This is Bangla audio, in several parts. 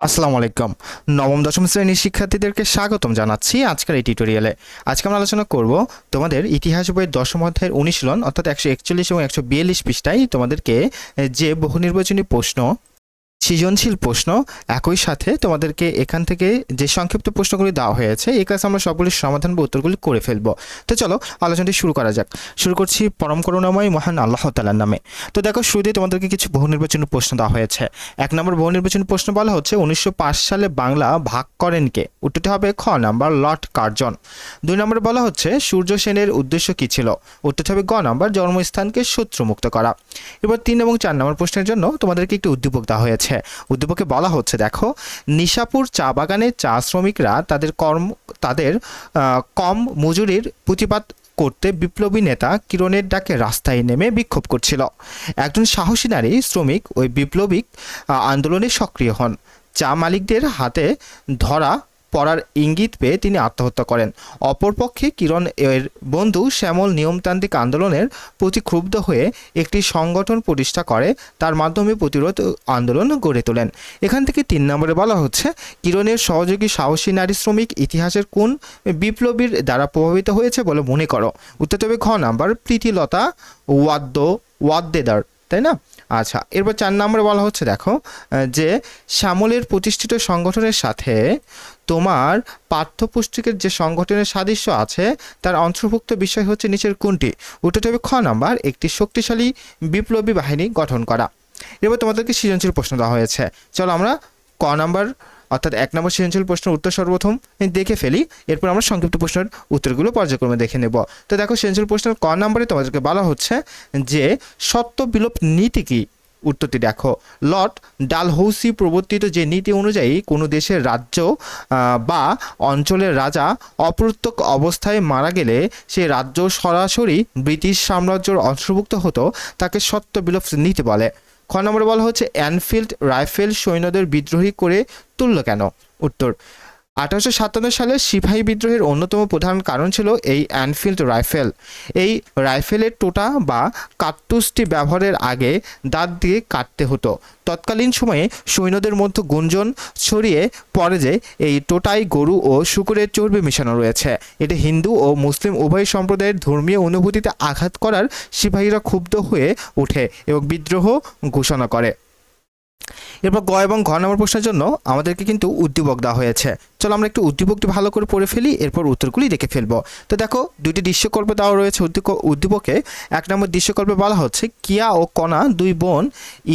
আসসালামু আলাইকুম। নবম দশম শ্রেণীর শিক্ষার্থীদেরকে স্বাগতম জানাচ্ছি আজকের এই টিউটোরিয়ালে। আজকে আমরা আলোচনা করব তোমাদের ইতিহাস বইয়ের দশম অধ্যায়ের অনুশীলন অর্থাৎ 141 এবং 142 পৃষ্ঠায় তোমাদেরকে যে বহু নির্বাচনী প্রশ্ন, সৃজনশীল প্রশ্ন, একই সাথে তোমাদেরকে এখান থেকে যে সংক্ষিপ্ত প্রশ্নগুলি দেওয়া হয়েছে এই ক্লাসে আমরা সবগুলির সমাধান বা উত্তরগুলি করে ফেলব। তো চলো আলোচনাটি শুরু করা যাক। শুরু করছি পরম করুণাময় মহান আল্লাহ তাআলার নামে। তো দেখো, শুরুতেই তোমাদেরকে কিছু বহু নির্বাচনী প্রশ্ন দেওয়া হয়েছে। 1 নম্বর বহু নির্বাচনী প্রশ্ন বলা হচ্ছে 1905 সালে বাংলা ভাগ করেন কে? উত্তরটি হবে খ নাম্বার লর্ড কার্জন। 2 নম্বরে বলা হচ্ছে সূর্য সেনের উদ্দেশ্য কি ছিল? উত্তরটি হবে গ নাম্বার জন্মস্থানকে শত্রুমুক্ত করা। এবার 3 এবং 4 নম্বর প্রশ্নের জন্য তোমাদেরকে একটি উদ্দীপক দেওয়া হয়েছে। উদ্দীপকে বলা হচ্ছে, দেখো, নিশাপুর চা বাগানে চা শ্রমিকরা তাদের কম মজুরির প্রতিবাদ করতে বিপ্লবী নেতা কিরণের ডাকে রাস্তায় নেমে বিক্ষোভ করছিল। একজন সাহসী নারী শ্রমিক ওই বিপ্লবিক আন্দোলনে সক্রিয় হন। চা মালিকদের হাতে ধরা পড়ার ইঙ্গিত পেয়ে তিনি আত্মহত্যা করেন। অপরপক্ষে কিরণ এর বন্ধু শ্যামল নিয়মতান্ত্রিক আন্দোলনের প্রতি ক্ষুব্ধ হয়ে একটি সংগঠন প্রতিষ্ঠা করে, তার মাধ্যমে প্রতিরোধ আন্দোলন গড়ে তোলেন। এখান থেকে 3 নম্বরে বলা হচ্ছে কিরণের সহযোগী সাহসী নারী শ্রমিক ইতিহাসের কোন বিপ্লবীর দ্বারা প্রভাবিত হয়েছে বলে মনে করো? উত্তর হবে ঘ নাম্বার প্রীতিলতা ওয়াদ্দেদার, তাই না? আচ্ছা, এরপর 4 নম্বরে বলা হচ্ছে, দেখো, যে শ্যামলের প্রতিষ্ঠিত সংগঠনের সাথে তোমার পাঠ্যপুস্তকের যে সংগঠনের সাদৃশ্য আছে তার অন্তর্ভুক্ত বিষয় হচ্ছে নিচের কোনটি? উত্তরটি হবে খ নাম্বার একটি শক্তিশালী বিপ্লবী বাহিনী গঠন করা। এবার তোমাদেরকে সৃজনশীল প্রশ্ন দেওয়া হয়েছে। চলো আমরা ক নাম্বার অর্থাৎ 1 নম্বর সৃজনশীল প্রশ্নের উত্তর সর্বপ্রথম দেখে ফেলি, এরপর আমরা সংক্ষিপ্ত প্রশ্নের উত্তরগুলো পর্যায়ক্রমে দেখে নেব। তো দেখো, সৃজনশীল প্রশ্নের ক নম্বরে তোমাদেরকে বলা হচ্ছে যে সত্য বিলোপ নীতি কি? উত্তরটি দেখো, লর্ড ডালহৌসি প্রবর্তিত যে নীতি অনুযায়ী কোনো দেশের রাজ্য বা অঞ্চলের রাজা অপ্রত্যক্ষ অবস্থায় মারা গেলে সেই রাজ্য সরাসরি ব্রিটিশ সাম্রাজ্যের অন্তর্ভুক্ত হতো, তাকে সত্য বিলোপ নীতি বলে। খ নম্বরে বলা হচ্ছে এনফিল্ড রাইফেল সৈন্যদের বিদ্রোহী করে তুলল কেন? উত্তর, 1857 সালে সিপাহী বিদ্রোহের অন্যতম প্রধান কারণ ছিল এই এনফিল্ড রাইফেল। এই রাইফেলের টোটা বা কার্তুজটি ব্যবহারের আগে দাঁত দিয়ে কাটতে হতো। তৎকালীন সময়ে সৈন্যদের মধ্যে গুঞ্জন ছড়িয়ে পড়ে যে এই টোটায় গরু ও শূকরের চর্বি মেশানো রয়েছে। এটি হিন্দু ও মুসলিম উভয় সম্প্রদায়ের ধর্মীয় অনুভূতিতে আঘাত করার সিপাহীরা ক্ষুব্ধ হয়ে ওঠে এবং বিদ্রোহ ঘোষণা করে। এরপর গ এবং ঘ নম্বর প্রশ্নের জন্য আমাদেরকে কিন্তু উদ্দীপক দেওয়া হয়েছে। চলো আমরা একটু উদ্দীপকটি ভালো করে পড়ে ফেলি, এরপর উত্তরগুলি দেখে ফেলবো। তো দেখো, 2টি দৃশ্যকল্প দেওয়া রয়েছে উদ্দীপকে। 1 নম্বর দৃশ্যকল্পে বলা হচ্ছে কিয়া ও কণা 2 বোন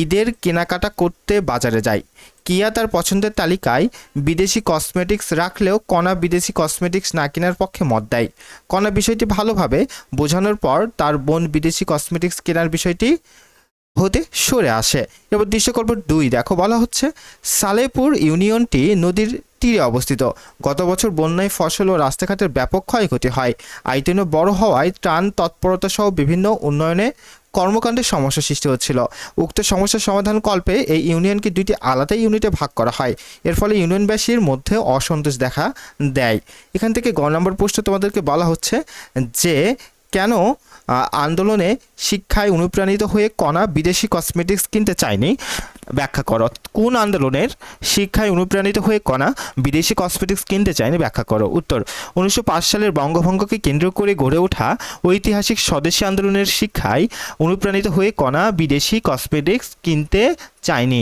ঈদের কেনাকাটা করতে বাজারে যায়। কিয়া তার পছন্দের তালিকায় বিদেশি কসমেটিক্স রাখলেও কণা বিদেশি কসমেটিক্স না কেনার পক্ষে মত দেয়। কণা বিষয়টি ভালোভাবে বোঝানোর পর তার বোন বিদেশি কসমেটিক্স কেনার বিষয়টি হতে সরে আসে। এবার দৃশ্যকল্প 2 দেখো, বলা হচ্ছে সালেপুর ইউনিয়নটি নদীর তীরে অবস্থিত। গত বছর বন্যায় ফসল ও রাস্তাঘাটের ব্যাপক ক্ষয়ক্ষতি হয়। আয়তনে বড় হওয়ায় ত্রাণ তৎপরতা সহ বিভিন্ন উন্নয়নে কর্মকাণ্ডের সমস্যা সৃষ্টি হচ্ছিল। উক্ত সমস্যার সমাধান কল্পে এই ইউনিয়নকে 2টি আলাদা ইউনিটে ভাগ করা হয়। এর ফলে ইউনিয়নবাসীর মধ্যে অসন্তোষ দেখা দেয়। এখান থেকে গ নম্বর প্রশ্ন তোমাদেরকে বলা হচ্ছে যে কেন আন্দোলনে শিক্ষায় অনুপ্রাণিত হয়ে কণা বিদেশি কসমেটিক্স কিনতে চায়নি? ব্যাখ্যা করো। কোন আন্দোলনের শিক্ষায় অনুপ্রাণিত হয়ে কণা বিদেশি কসমেটিক্স কিনতে চায়নি? ব্যাখ্যা করো। উত্তর, 1905 সালের বঙ্গভঙ্গকে কেন্দ্র করে গড়ে ওঠা ঐতিহাসিক স্বদেশী আন্দোলনের শিক্ষায় অনুপ্রাণিত হয়ে কণা বিদেশি কসমেটিক্স কিনতে চায়নি।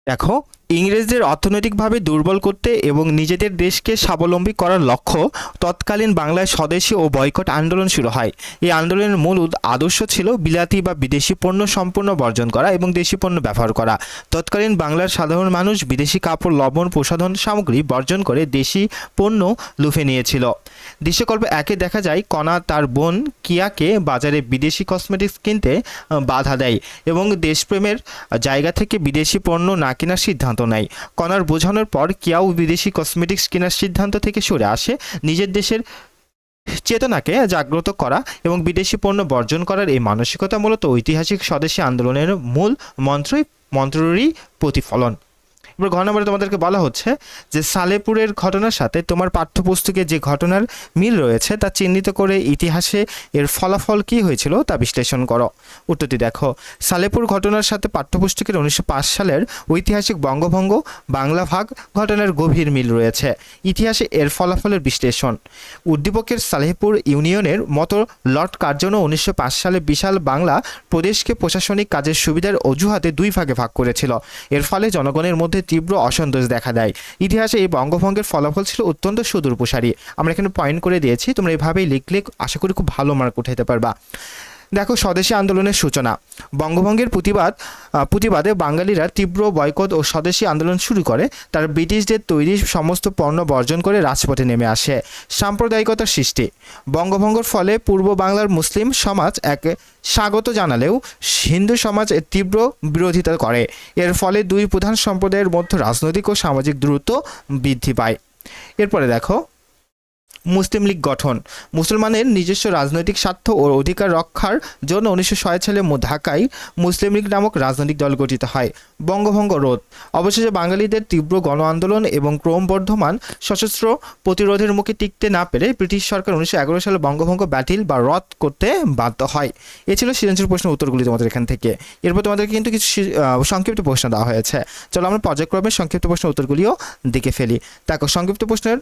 দেখো, ইংরেজদের অর্থনৈতিকভাবে দুর্বল করতে এবং নিজেদের দেশকে স্বাবলম্বী করার লক্ষ্য তৎকালীন বাংলায় স্বদেশী ও বয়কট আন্দোলন শুরু হয়। এই আন্দোলনের মূল আদর্শ ছিল বিলাতি বা বিদেশি পণ্য সম্পূর্ণ বর্জন করা এবং দেশি পণ্য ব্যবহার করা। তৎকালীন বাংলার সাধারণ মানুষ বিদেশি কাপড়, লবণ, প্রসাধন সামগ্রী বর্জন করে দেশি পণ্য লুফে নিয়েছিল। দৃশ্যকল্প 1-এ দেখা যায় কণা তার বোন কিয়াকে বাজারে বিদেশি কসমেটিক্স কিনতে বাধা দেয় এবং দেশপ্রেমের জায়গা থেকে বিদেশি পণ্য না কেনার সিদ্ধান্ত নেয়। কণার বোঝানোর পর কিয়াও বিদেশি কসমেটিক্স কেনার সিদ্ধান্ত থেকে সরে আসে। নিজের দেশের চেতনাকে জাগ্রত করা এবং বিদেশি পণ্য বর্জন করার এই মানসিকতা মূলত ঐতিহাসিক স্বদেশী আন্দোলনের মূল মন্ত্ররই প্রতিফলন। এবার ঘ নম্বরে তোমাদেরকে বলা হচ্ছে যে সালেপুরের ঘটনার সাথে তোমার পাঠ্যপুস্তকে যে ঘটনার মিল রয়েছে তা চিহ্নিত করে ইতিহাসে এর ফলাফল কী হয়েছিল তা বিশ্লেষণ করো। উত্তরটি দেখো, সালেপুর ঘটনার সাথে পাঠ্যপুস্তকের 1905 সালের ঐতিহাসিক বঙ্গভঙ্গ বাংলা ভাগ ঘটনার গভীর মিল রয়েছে। ইতিহাসে এর ফলাফলের বিশ্লেষণ। উদ্দীপকের সালেহপুর ইউনিয়নের মতো লর্ড কার্জনও 1905 সালে বিশাল বাংলা প্রদেশকে প্রশাসনিক কাজের সুবিধার অজুহাতে দুই ভাগে ভাগ করেছিল। এর ফলে জনগণের মধ্যে তীব্র অসন্তোষ দেখা দেয়। ইতিহাসে এই বঙ্গভঙ্গের ফলাফল ছিল অত্যন্ত সুদূরপ্রসারী। আমরা এখানে পয়েন্ট করে দিয়েছি, তোমরা এভাবেই লিখলে আশা করি খুব ভালো মার্ক উঠাতে পারবা। দেখো, স্বদেশী আন্দোলনের সূচনা। বঙ্গভঙ্গের প্রতিবাদে বাঙালিরা তীব্র বয়কট ও স্বদেশী আন্দোলন শুরু করে। তারা ব্রিটিশদের তৈরি সমস্ত পণ্য বর্জন করে রাজপথে নেমে আসে। সাম্প্রদায়িকতার সৃষ্টি। বঙ্গভঙ্গের ফলে পূর্ব বাংলার মুসলিম সমাজ এক স্বাগত জানালেও হিন্দু সমাজ এর তীব্র বিরোধিতা করে। এর ফলে দুই প্রধান সম্প্রদায়ের মধ্যে রাজনৈতিক ও সামাজিক দূরত্ব বৃদ্ধি পায়। এরপরে দেখো, মুসলিম লীগ গঠন। মুসলমানের নিজস্ব রাজনৈতিক স্বার্থ ও অধিকার রক্ষার জন্য 1906 সালে ঢাকায় মুসলিম লীগ নামক রাজনৈতিক দল গঠিত হয়। বঙ্গভঙ্গ রোধ। অবশেষে বাঙালিদের তীব্র গণ আন্দোলন এবং ক্রমবর্ধমান সশস্ত্র প্রতিরোধের মুখে টিকতে না পেরে ব্রিটিশ সরকার 1911 সালে বঙ্গভঙ্গ বাতিল বা রদ করতে বাধ্য হয়। এ ছিল সৃজনশীল প্রশ্নের উত্তরগুলি তোমাদের এখান থেকে। এরপর তোমাদেরকে কিন্তু কিছু সংক্ষিপ্ত প্রশ্ন দেওয়া হয়েছে। চলো আমরা পর্যায়ক্রমে সংক্ষিপ্ত প্রশ্নের উত্তরগুলিও দেখে ফেলি। দেখো, সংক্ষিপ্ত প্রশ্নের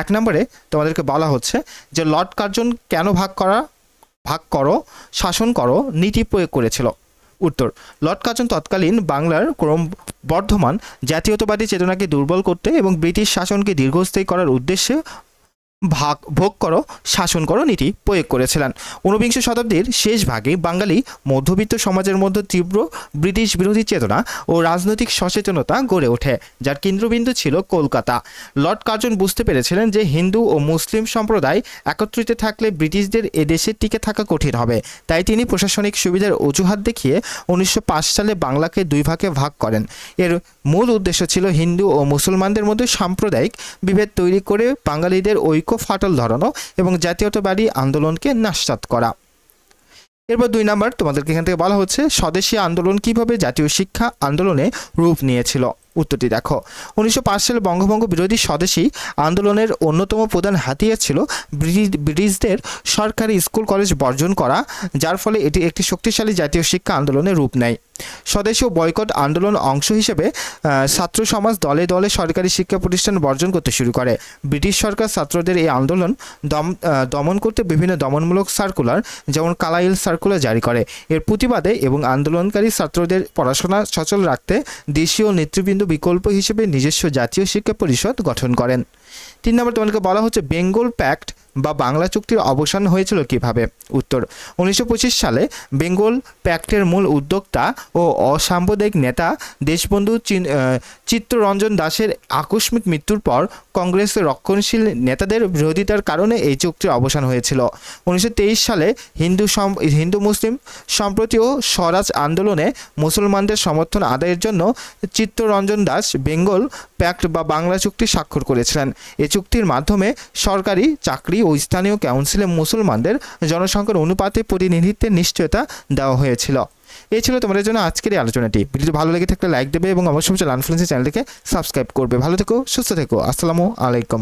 1 নম্বরে তোমাদেরকে বলা হচ্ছে যে লর্ড কার্জন কেন ভাগ করো শাসন করো নীতি প্রয়োগ করেছিল। উত্তর, লর্ড কার্জন তৎকালীন বাংলার ক্রমবর্ধমান জাতীয়তাবাদী চেতনাকে দুর্বল করতে এবং ব্রিটিশ শাসনকে দীর্ঘস্থায়ী করার উদ্দেশ্যে ভোগ করো শাসন করো নীতি প্রয়োগ করেছিলেন। 19বিংশ শতাব্দীর শেষ ভাগে বাঙালি মধ্যবিত্ত সমাজের মধ্যে তীব্র ব্রিটিশ বিরোধী চেতনা ও রাজনৈতিক সচেতনতা গড়ে ওঠে, যার কেন্দ্রবিন্দু ছিল কলকাতা। লর্ড কার্জন বুঝতে পেরেছিলেন যে হিন্দু ও মুসলিম সম্প্রদায় একত্রিত থাকলে ব্রিটিশদের এদেশে টিকে থাকা কঠিন হবে। তাই তিনি প্রশাসনিক সুবিধার অজুহাত দেখিয়ে 1905 সালে বাংলাকে দুই ভাগে ভাগ করেন। এর মূল উদ্দেশ্য ছিল হিন্দু ও মুসলমানদের মধ্যে সাম্প্রদায়িক বিভেদ তৈরি করে বাঙালিদের ঐক্য ফাটল ধরানো এবং জাতীয়তাবাদী আন্দোলনকে নস্যাৎ করা। এরপর 2 নম্বর তোমাদেরকে এখান থেকে বলা হচ্ছে স্বদেশী আন্দোলন কিভাবে জাতীয় শিক্ষা আন্দোলনে রূপ নিয়েছিল। উত্তরটি দেখো, 1905 সালে বঙ্গভঙ্গ বিরোধী স্বদেশী আন্দোলনের অন্যতম প্রধান হাতিয়ার ছিল ব্রিটিশদের সরকারি স্কুল কলেজ বর্জন করা, যার ফলে এটি একটি শক্তিশালী জাতীয় শিক্ষা আন্দোলনের রূপ নেয়। স্বদেশী ও বয়কট আন্দোলন অংশ হিসেবে ছাত্র সমাজ দলে দলে সরকারি শিক্ষা প্রতিষ্ঠান বর্জন করতে শুরু করে। ব্রিটিশ সরকার ছাত্রদের এই আন্দোলন দমন করতে বিভিন্ন দমনমূলক সার্কুলার যেমন কালাইল সার্কুলার জারি করে। এর প্রতিবাদে এবং আন্দোলনকারী ছাত্রদের পড়াশোনা সচল রাখতে দেশীয় নেতৃবৃন্দ বিকল্প হিসেবে নিজস্ব জাতীয় শিক্ষা পরিষদ গঠন করেন। 3 নম্বর তোমাদেরকে বলা হচ্ছে বেঙ্গল প্যাক্ট বা বাংলা চুক্তির অবসান হয়েছিল কিভাবে। উত্তর, 1925 সালে বেঙ্গল প্যাক্টের মূল উদ্যোক্তা ও অসাম্প্রদায়িক নেতা দেশবন্ধু চিত্তরঞ্জন দাসের আকস্মিক মৃত্যুর পর কংগ্রেসের রক্ষণশীল নেতাদের বিরোধিতার কারণে এই চুক্তির অবসান হয়েছিল। 1923 সালে হিন্দু মুসলিম সম্প্রতি ও স্বরাজ আন্দোলনে মুসলমানদের সমর্থন আদায়ের জন্য চিত্তরঞ্জন দাস বেঙ্গল প্যাক্ট বা বাংলা চুক্তি স্বাক্ষর করেছিলেন। এই চুক্তির মাধ্যমে সরকারি চাকরি ও স্থানীয় কাউন্সিলে মুসলমানদের জনসংখ্যার অনুপাতে প্রতিনিধিত্বের নিশ্চয়তা দেওয়া হয়েছিল। এই ছিল তোমাদের জন্য আজকের এই আলোচনাটি। ভিডিওটি ভালো লেগে থাকলে লাইক দেবে এবং অবশ্যই লার্ন ফ্লুয়েন্সি চ্যানেলটিকে সাবস্ক্রাইব করবে। ভালো থেকো, সুস্থ থেকো। আসসালামু আলাইকুম।